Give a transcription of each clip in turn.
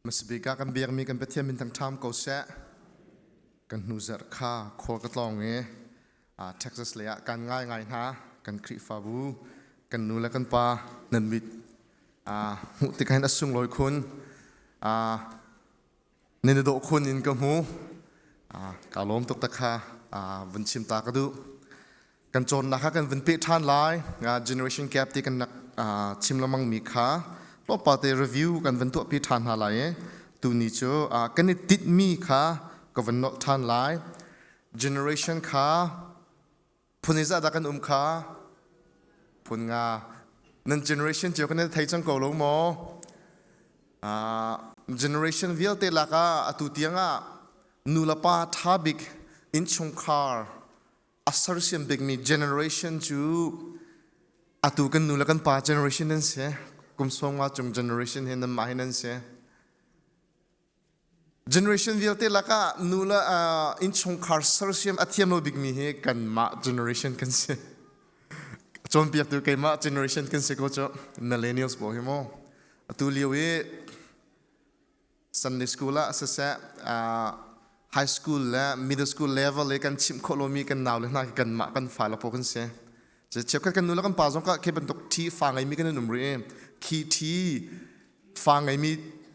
Masbika kan biar mi kan petiam bintang tam kau se kan nuzar kha khol ka tlong nge Texas le kan ngai ha kan kri fabu kan nula kan pa nan mit hu ti kan asung loi khun nen do khun in ka mu ka lom tok ta kha vun chim ta ka du kan chon na kha kan vun pe than lai generation gap ti kan nak chim lamang mi kha lo pa te review kan vun to pi than ha lai tu ni cho kan ni tit mi kha ka vun no than lai generation kha phuniza da kan kha phun nga nan generation jo kan thai chang ko lo mo generation vial te laka atu tianga nulapa thabik in chungkhar asarsiam big mi generation chu atu kan nulakan pa generation nan se kum songwa chung generation hen na mahinan se generation vial te laka nula in chungkhar sarsiam athiam lo big mi he kan ma generation kan se chon piak tu kai ma generation kan se ko cho millennials bo himo atu liwe Sunday school la sa high school la middle school level le kan chim kholomi kan naw le na kan ma kan fa la po kan se je chep kan nula kan pa jong ka ke ban tok thi fa ngai mi kan num re ki thi fa ngai mi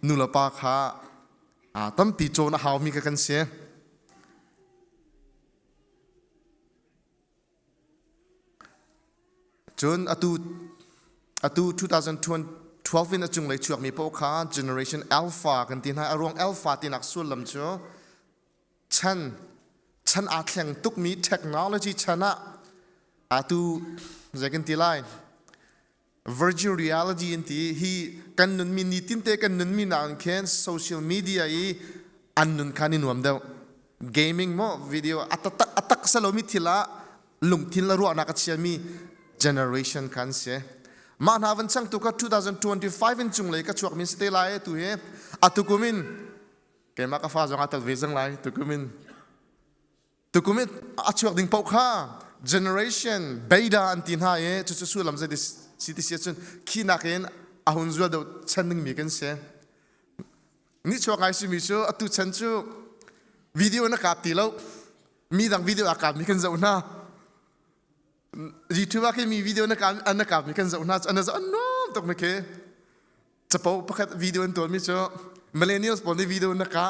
nula pa kha tam pi cho na haw mi ka kan se chon atu 2012 in achung lai chuak mi po kha generation alpha kan tin ha arong alpha tin ak sul lam cho chan a thleng tuk mi technology chana atu zekan ti lai virtual reality in ti hi kan nun mi ni tin te kan nun mi na an ken social media i an nun khan in wam da gaming mo video atak salomi thila lung thin la ru na ka chiami generation kan se man haven chang tu ka 2025 in chung lai ka chuak min ste lai tu he atukumin ke ma ka fa jong atal vezang lai tukumin achuak ding pau kha generation beta antin ha ye chu su lam ze dis city chun khina ken ahun zua do channing mi kan se ni chuak ai si mi chu atu chan chu video na kap ti lo mi dang video akap mi kan zo na YouTube ke mi video na kan anakap mi kan zo na ana zo no tok me ke chapo pakhat video en to mi cho millennials pon video na ka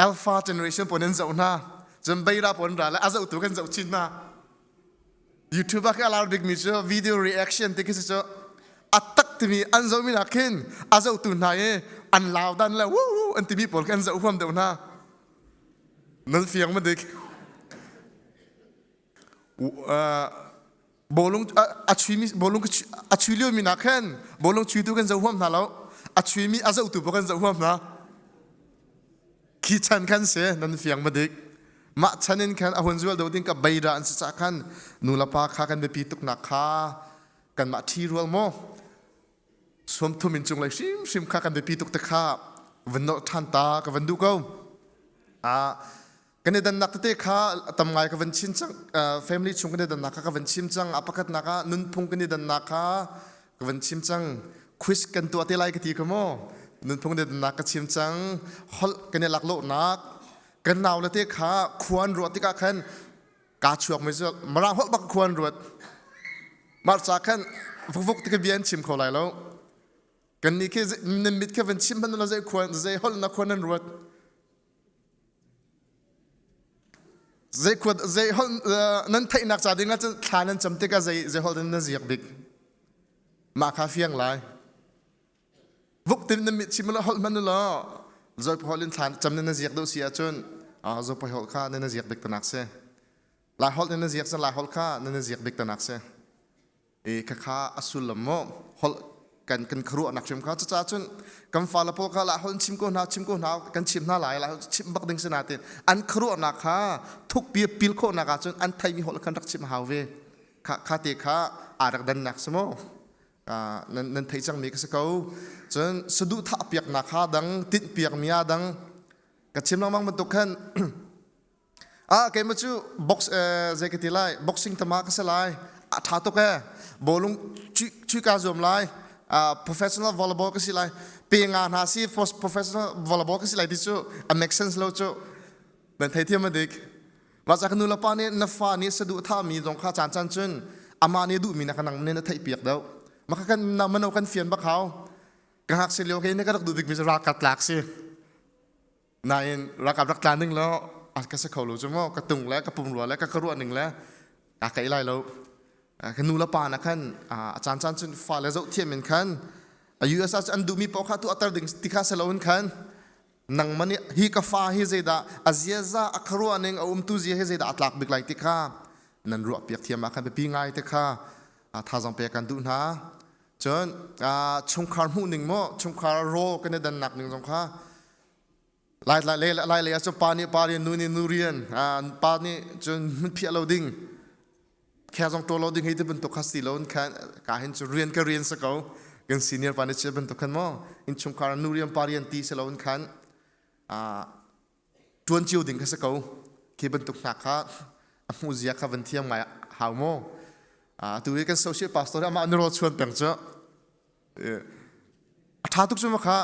alpha generation pon en zo na jam beira pon ra la azo tu kan zo chin na YouTube ke alar big mi cho video reaction te ke cho atak ti mi an zo mi na ken azo tu na ye an law dan la woo an ti mi pon kan zo pham do na nan fiang ma dik bolong achui mi na khen bolong chui tu kan zo hom na lo achui mi azo tu kan zo hom na ki chan kan se nan fiang ma dik ma chanin khan ahun zual do ding ka beira an sa khan nulapa kha kan be pituk na kha kan ma thi rual mo som thumin chung lai sim kha kan be pituk ta kha van no than ta ka van du ko kan dan nak te kha tam ngai ka van chin chang family chung kan dan nak ka van chim chang apakat naka nun phung kan dan nak ka van chim chang quiz kan tu ate lai ka ti ko mo nun phung dan nak ka chim chang hol kan lak lo nak kan naw la te kha khwan ro ti ka khan ka chuak me zo marang hol bak khwan ro mar cha khan vuk ti ka bian chim kho lai lo kan ni ke nin mit ka van chim ban la zai khwan zai hol na khwan an ro zai hol nan thai nak cha dinga thanan chamte ka zai hol na ziak big ma kha fiang lai vuk tin na mit chim la hol man la zoi holin than chamne na ziak do sia chun zo pa hol kha na ziak big tanak se la hol na ziak sa la hol kha na ziak big tanak se e kha asul mo hol kan khru anak chim kha cha chun kam fala po kha la hol chim ko na kan chim na lai la chim bak ding sena tin an khru anak kha thuk pi pil ko na ka chun an thai mi hol kan rak chim hawe kha te kha arak dan nak smo nan thai chang mi ka sa ko chun sudu tha piak na kha dang tit piak mia dang ka chim mang man to khan ke ma chu box zeketilai boxing tama ka sa lai tha to ka bolung chu ka zom lai professional volleyball ก็สิไลเปียงงานหาสิ professional volleyball ก็สิไลที่จู่make sense แล้วจู่นั่นไทยเทียมมาดิกว่าจากนู้นละป้าเนี่ยนับฟ้านี่สะดุดท่ามีตรงข้าจานจันจุนอามาเนี่ยดูมีนักนังเนี่ยนัทไทยเปียกเดียวมากันนำมันเอากันเฟียนบักเขากระหักเสียเลี้ยวแค่นี้ก็ต้องดูดิกมีจะรักกัดหลักสินายรักกับรักจานหนึ่งแล้วอาจจะสักเขาหลุดจะมั่วกระตุงแล้วกระปุ่มหลัวแล้วก็กระรัวหนึ่งแล้วอาไก่ไล่แล้วกันนู้นละป้านะขันอาจารย์จันจุนฟ้าแล้วจะเทียมเหมือนขันอายุอาศัยอันดูมีปอกขาตัวอัตราดิ่งติคาเซลวนขันนังมันฮีกฟ้าฮีเจดาอาเซียซาอัครัวนึงเอาตุเจียฮีเจดาอัตลักบิกไลติคานันรัวเปียกเทียมมาขันไปปีง่ายติคาท่าจังเปียกันดูนะจนชงคาร์มูหนึ่งมั้งชงคาร์โรกันในดันหนักหนึ่งจังค่ะไล่เลยจะปานี่นูนี่นูเรียนปานี่จนมันเพียเราดิ่งแค่จังตัวเราดิ่งให้ที่เป็นตัวคาสิโลนแค่การเห็นจะเรียนก็เรียนสักเอากันซีเนียร์ปานี่จะเป็นตัวขันมั้งอินชงคาร์นูเรียนปาเรียนตีเซลอนขันจวนจิวดิ่งก็สักเอาคีเป็นตัวหนักค่ะมูเซียค่ะวันเที่ยงไงหาวมั้งตัวเองกันโซเชียลพาสตอร์มาอันรอชวนเปลี่ยนเจ้าท้าทุกชั่วโมงค่ะ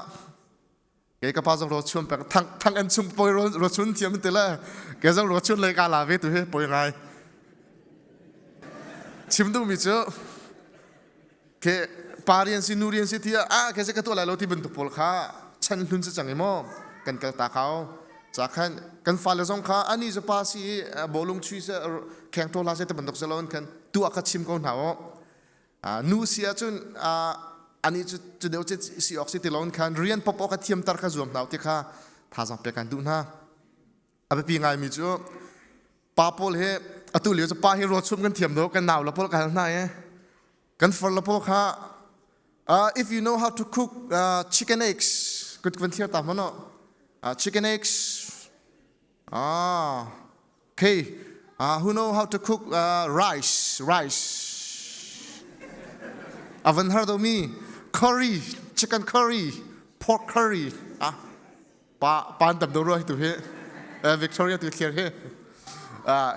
เกี่ยวกับพาสรอชวนเปลี่ยนทั้งอันชุ่มปอยรอชวนเทียมมันเตล่เกี่ยวกับรอชวนเลยการลาเวตัวเฮ้ปอยไงชิมดูมิเจ้าเกี่ยวปารีนซินูเรียนสิที่เกี่ยวกับตัวอะไรเราที่เป็นตัวพลค่ะฉันลุ้นจะจังไงมั้งกันกระตาเขาจากกันฟ้าเลยส่งค่ะอันนี้จะพาสิบอลลงชีสแข่งตัวลาเซตเป็นตกเซลอนกันตัวขัดชิมก่อนหาวนูเสียจนอันนี้จะเดี๋ยวจะสีออกซิติลอนกันเรียนพบกับทีมตาร์ขจวมหนาวที่ค่ะท่าจังเปียกันดูนะเอาไปปีไงมิจูป้าพอลเฮอตุเลียวจะป้าให้รถชุ่มกันเทียมเดียวกันหนาวแล้วพอลกันไหนกันฟอลแล้วพอลค่ะif you know how to cook chicken eggs ก็วันเที่ยวตามมันเนาะchicken eggs okay who know how to cook rice haven't heard of me curry chicken curry pork curry ปานตับดูร้อยตัวเฮ้Victoria ตัวเขียนเฮ้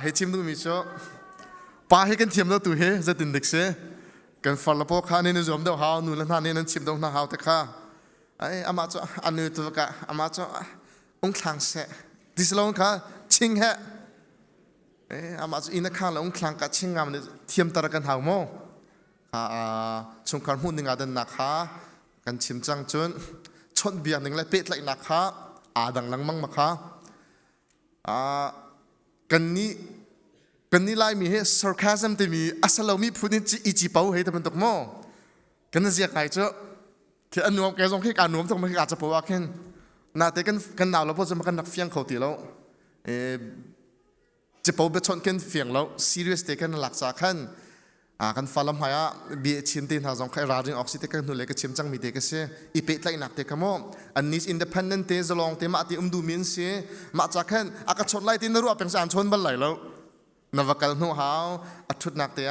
ให้ชิมดูมิชอปาให้กันเทียมดูตัวเฮ้จะติดเด็กเสียกันฟังแล้วพวกข้านี่นึกจำเดาหาวนู่นแล้วนั่นนี่นั่นชิมดูน่าหาวแต่ข้าอามาจ้าอันนี้ตัวกะอามาจ้าองค์คลังเสะดิสลองค่ะชิงเฮอามาจ้าอินนักข้างแล้วองค์คลังกะชิงงามเนี่ยเทียมตระกันหาวโม่ชงการหุ่นหนึ่งอาดันนักค่ะกันชิมจังจนชนเบียร์หนึ่งเลยเป็ดไหลนักค่ะดังหลังมั่งมาค่ะกันนี้ไล่มีเฮ sarcasm ที่มีอัศลมีพูดนี่จีอีจีเป้าให้แต่เป็นตกโม่กันนั่นเสียไงเจ้าแค่อันนวมแกส่งให้การนวมต้องไม่อาจจะพูดว่าแค่น่าแต่กันหนาวแล้วพอจะมากันนักเฟียงเขาตีแล้วจะพูดไปชนกันเฟียงแล้ว serious แต่กันหลักจากกันกันฟ้าลำหายบีชิมตีนหาส่งใครราดิงออกซิเตกันหนูเล็กชิมจังมีเด็กเสียอีเป็ดไหลหนักเด็กขโมอันนี้ independent เตจะลองเตมาตีดูมินเสียมาจากกันอากาศชนไหลตีนรัวเป็นสารชนบันไหลแล้วนวักกันหัวหาวอัดชุดหนักเตะ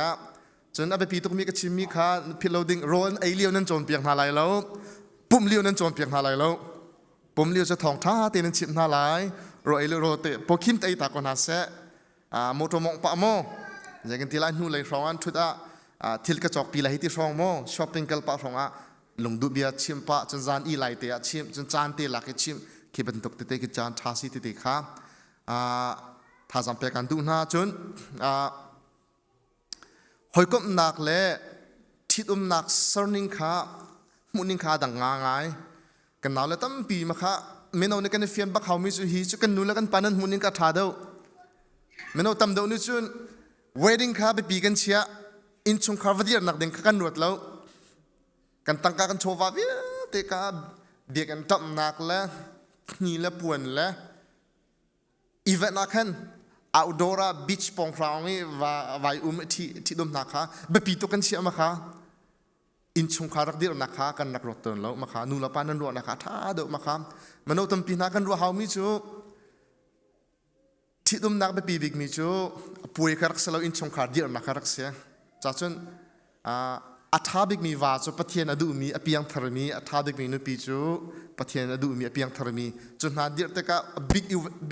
จนเอาไปปีตุกมีกชิมมีค่ะพิลดิ้งโรนไอเลี้ยวนั่นโจนเปียงหาไหลแล้วปุ่มเลี้ยวนั่นโจนเปียงหาไหลแล้วปุ่มเลี้ยวจะทองท่าเตนั่นชิมหาไหลโรไอเลี้ยวโรเตพอคิมเตตากอนหาเสโมโตมองปะโมอย่างกันที่ไรนู่นเลยร้อนชุดทิลกระจกปีไรที่ร้องโมช้อปปิ้งกัลปะร้องลงดูเบียชิมปะจนจานอีไลเตะชิมจนจานเตะหลักชิมคิดเป็นตกเตะกิจานทาสีเตะค่ะถ้าจำเป็นการดูนะจนหอยก็หนักเลยทิดหนักสนิงขามุนิงขาดังง่ายกันหนาวเลยตั้มปีมาค่ะเมนูในกันเฟียนบักเขามีสุฮีจุกันนู้นแล้วกันปานันมุนิงขาทาเดาเมนูตั้มเดานี่จน wedding ขาไปปีกันเชียอินชงคาร์วดีร์นักเด้งกันนวดแล้วกันตั้งกันโชว์ว่าเตะกันเบียกันตั้มหนักแล้วนี่แล้วปวนแล้วอีเวนต์นักขันoutdoor beach ปองคราวนี่ว่าที่ดมนักค่ะแบบปีตัวกันเชียมาค่ะอินชงคารักดีนักค่ะกันนักรถเตือนแล้วมาค่ะนูละปานันรัวนักค่ะท่าเดิมมาค่ะมันเอาตั้มปีนักกันรัวเฮามิจูที่ดมนักแบบปีบิ๊กมิจูป่วยคารักเสลาอินชงคาดีนักคารักเสียจากจนอัฐาบิกมีว่าจูปะเทียนอดูมีอภิยังธรมีอัฐาบิกมีนุปีจูปะเทียนอดูมีอภิยังธรมีจนหาเดียร์แต่ก็บิ๊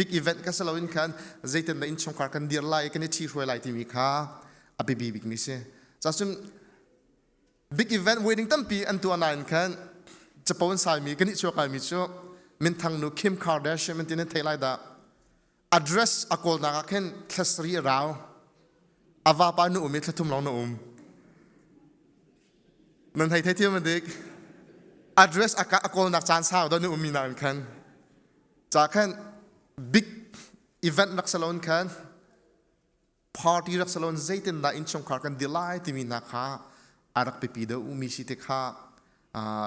กอีเวนต์ก็สลาวินกันใจเต็มในอินชงคาร์กันเดียร์ไล่กันที่ช่วยไล่ที่มีค่าอภิบีบิ๊กมีเสียจากจน big event wedding tampi an tu anain khan Japan sai mi kan icho kai mi cho min thang nu Kim Kardashian min tin thailai da address akol na khen thasri rao ava pa nu mi thlathum long no nan thai thai thiam dik address akol na chan sao do nu mi nan khan cha khan big event nak salon khan party rak salon zaitin na in chong khar kan dilai ti mi na kha arak pe pi do umi si te kha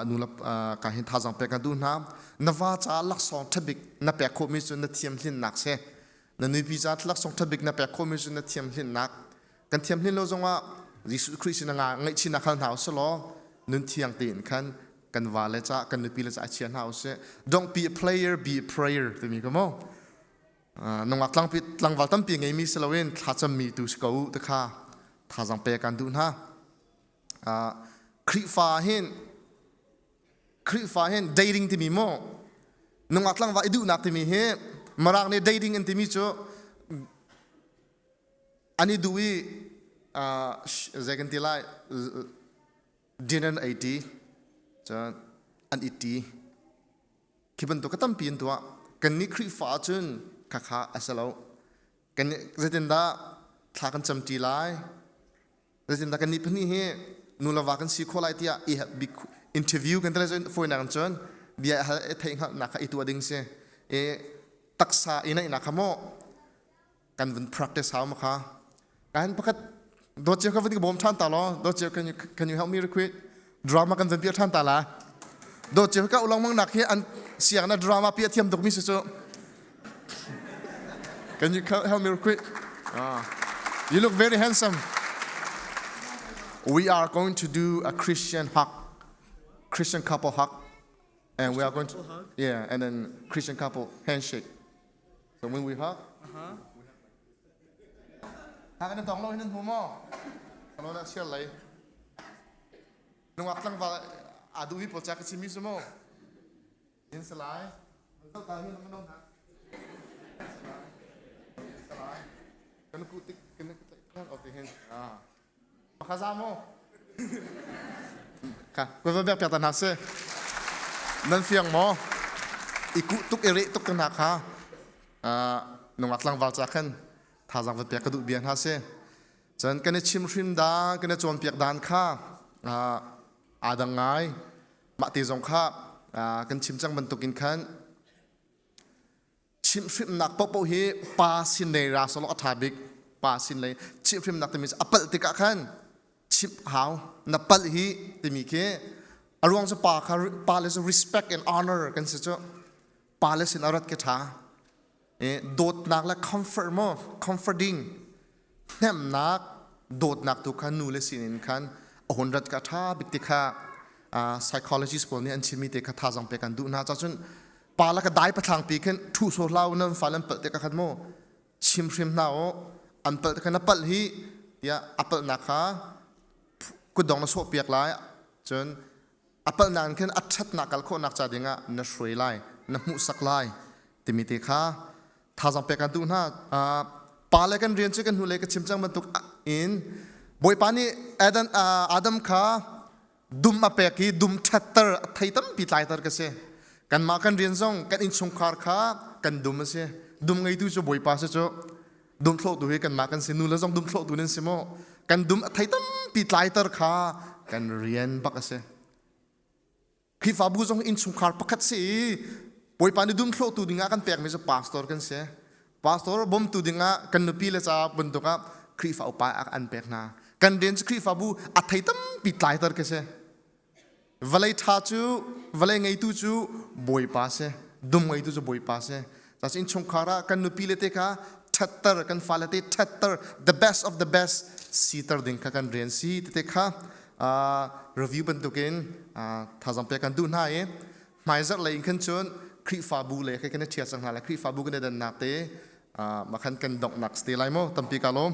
nulap ka hin thazang pe kan du na nawa cha lak song thabik na pe kho mi sun na thiam hlin nak se na nui pi cha lak song thabik na pe kho mi sun na thiam hlin nak kan thiam hlin lo zonga Jesus Christ na nga ngai chin na khal hau so lo nun thiang tin khan kan wa le cha kan nui pi le cha chian hau se don't be a player be a prayer ti mi ko mo nong aklang pi tlang wal tam pi ngai mi selawin thacham mi tu skau ta kha thazang pe kan du na khri fa hen dating ti mi mo nong atlang wa idu nak ti mi he marang ne dating en ti mi cho ani duwi second lai dinner 80 cha an iti kiban to katam pin to kan ni khri fa chun kha asalo kan zetin da thakan chamti lai zetin da kan ni phni he nulawa kan si kholai tia I have big interview kan tele for na kan chon dia theng ha na kha itu ading se taksa ina khamo kan vun practice how ma kha kan pakat do che ka vadi bom than ta lo do che can you help me recruit drama kan zan pi than ta la do che ka ulang mang nak he an siang na drama pi thiam dok mi so can you help me recruit you look very handsome. We are going to do a Christian couple hug, and we are going to, and then Christian couple handshake. So when we hug, hugกันตองโลหินหัวหม้อโลน่าเชื่อเลยนุ่งอักตั้งว่าดูวิปโปรเจกต์ชิมิสโมยินสลายมันต้องการให้เราไม่ต้องนะสลายกันกูติ๊กกันกันออกตีเห็นมาข้าโมค่ะกูจะแบบตันหักเสนั่นเฟียงหมออีกุตุกเอริตุกตันหักค่ะนุ่งอักตั้งวาจากขันท่าจังหวัดเปียกกระดูกเบียนหักเสจนกันชิมชิมดากันจวนเปียกดานค่ะอาดังไงมาตีจงค่ะกันชิมจังบรรทุกินขันชิมชิมนักปปฮีปาสินเลยราสโลอัฐาบิกปาสินเลยชิมชิมนักติมิสอัปเปิลติกะขันชิมหาวนับเปิลฮีติมิเคอารมณ์จะปาเลส respect and honor กันสิจ๊ะปาเลสินอารัตเกถาโดดนักและ comfort มั้ง comforting แหมนักโดดนักทุกขันนูเลสินินขันอหนรัตกะถาบิกติกะpsychologist พวกนี้อันชิมิติกะท่าจังเปกันดูน่าจะจนปาละก็ได้ประทังปีขึ้นทูโซลาวนั่นฟันเปิดติกะขันโมชิมชิมน่าอันเปิดติกะนับเปิลฮียาอัปเปิลนักค่ะกุดดองนักโซเปียกไล่จนอัปเปิลนั้นขึ้นอัดชัดนักกัลโคนักจ่าดิ่งะนักสวยไล่นักมุสักไล่ติมิติค่ะท่าจังเปกันดูน่าปาละกันเรียนช่วยกันหูเล็กชิมจังมันตุกอินบ่อยปานี่อาดัมค่ะดุมมาเปกีดุมชัตเตอร์ไทยตั้มปีไลเตอร์กันเสียกันมากันเรียนส่งกันอินชงคาร์ค่ะกันดุมมาเสียดุมไงตู้จะบ่อยปาเสียจ้ะดุมโลกตัวให้กันมากันเสียนู่นแล้วส่งดุมโลกตัวนั้นเสียโมกันดุมไทยตั้มปีไลเตอร์ค่ะกันเรียนบักเสียคีฟ้าบูส่งอินชงคาร์ปักเสียบ่อยปานี่ดุมโลกตัวดิ่งกันเปียกไม่ใช่พาสตอร์กันเสียพาสตอร์บ่มตัวดิ่งกันนุปีเลยจ้าบนตัวกับคีฟ้าอุปายอันเปียกนากันเรียนสครีฟ้าบูอัฐิตั้มปิดไลเตอร์กันเสียเวลาท่าจูเวลาไงตู้จูบอยป้าเสียดุมไงตู้จูบอยป้าเสียแต่สิ่งชงคาระกันนุปีเลติกาทัตเตอร์กันฟาเลติทัตเตอร์ the best of the best ซีเตอร์ดิ่งกันเรียนซีติกาreview บรรทุกินท่าจำเป็นกันดูน่าหมายจากอะไรอินขันชนครีฟ้าบูเลยแค่กันเทียบสังหารและครีฟ้าบูกันเดินนักเตะมาขันกันดอกนักสเตลัยโมตั้มปีกาลม